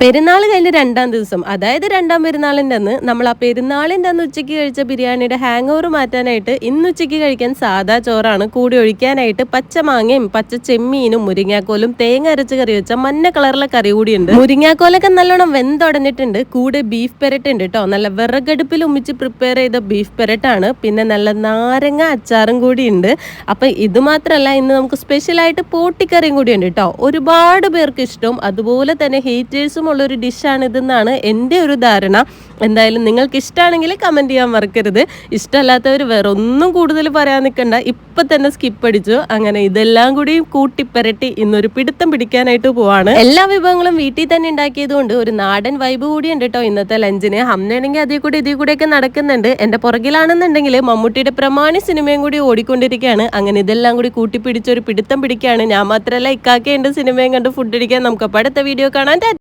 പെരുന്നാൾ കഴിഞ്ഞ് 2-ാം ദിവസം, അതായത് 2-ാം പെരുന്നാളിൻ്റെ അന്ന് നമ്മൾ ആ പെരുന്നാളിൻ്റെ അന്ന് ഉച്ചയ്ക്ക് കഴിച്ച ബിരിയാണിയുടെ ഹാങ് ഓവർ മാറ്റാനായിട്ട് ഇന്ന് ഉച്ചയ്ക്ക് കഴിക്കാൻ സാധാ ചോറാണ്. കൂടി ഒഴിക്കാനായിട്ട് പച്ചമാങ്ങയും പച്ച ചെമ്മീനും മുരിങ്ങാക്കോലും തേങ്ങ അരച്ച് കറി വെച്ച മഞ്ഞ കളറിലെ കറി കൂടിയുണ്ട്. മുരിങ്ങാക്കോലൊക്കെ നല്ലോണം വെന്തുടഞ്ഞിട്ടുണ്ട്. കൂടെ ബീഫ് പെരട്ട് ഉണ്ട് കേട്ടോ. നല്ല വിറകടുപ്പിൽ ഉമ്മിച്ച് പ്രിപ്പയർ ചെയ്ത ബീഫ് പെരട്ടാണ്. പിന്നെ നല്ല നാരങ്ങ അച്ചാറും കൂടിയുണ്ട്. അപ്പം ഇത് മാത്രമല്ല, ഇന്ന് നമുക്ക് സ്പെഷ്യലായിട്ട് പോട്ടിക്കറിയും കൂടിയുണ്ട് കേട്ടോ. ഒരുപാട് പേർക്ക് ഇഷ്ടവും അതുപോലെ തന്നെ ഹേറ്റേഴ്സും ഉള്ളൊരു ഡിഷാണ് ഇതെന്നാണ് എൻ്റെ ഒരു ധാരണ. എന്തായാലും നിങ്ങൾക്ക് ഇഷ്ടമാണെങ്കിൽ കമൻറ്റ് ചെയ്യാൻ മറക്കരുത്. ഇഷ്ടമല്ലാത്തവർ വേറെ ഒന്നും കൂടുതൽ പറയാൻ നിൽക്കണ്ട, ഇപ്പം തന്നെ സ്കിപ്പ് അടിച്ചു. അങ്ങനെ ഇതെല്ലാം കൂടി കൂട്ടിപ്പരട്ടി ഇന്നൊരു പിടുത്തം പിടിക്കാനായിട്ട് പോവാണ്. എല്ലാ വിഭവങ്ങളും വീട്ടിൽ തന്നെ ഉണ്ടാക്കിയത് കൊണ്ട് ഒരു നാടൻ വൈബ് കൂടി ഉണ്ട് കേട്ടോ ഇന്നത്തെ ലഞ്ചിന്. ഹംനയാണെങ്കിൽ അതിൽ കൂടെയൊക്കെ നടക്കുന്നുണ്ട്. എൻ്റെ പുറകിലാണെന്നുണ്ടെങ്കിൽ മമ്മൂട്ടിയുടെ പ്രമാണി സിനിമയും കൂടി ഓടിക്കൊണ്ടിരിക്കുകയാണ്. അങ്ങനെ ഇതെല്ലാം കൂടി കൂട്ടിപ്പിടിച്ചൊരു പിടുത്തം പിടിക്കുകയാണ്. ഞാൻ മാത്രമല്ല, ഇക്കാക്കയുണ്ട് സിനിമയും കണ്ട് ഫുഡ് അടിക്കാൻ. നമുക്ക് അപ്പോൾ അടുത്ത വീഡിയോ കാണാൻ.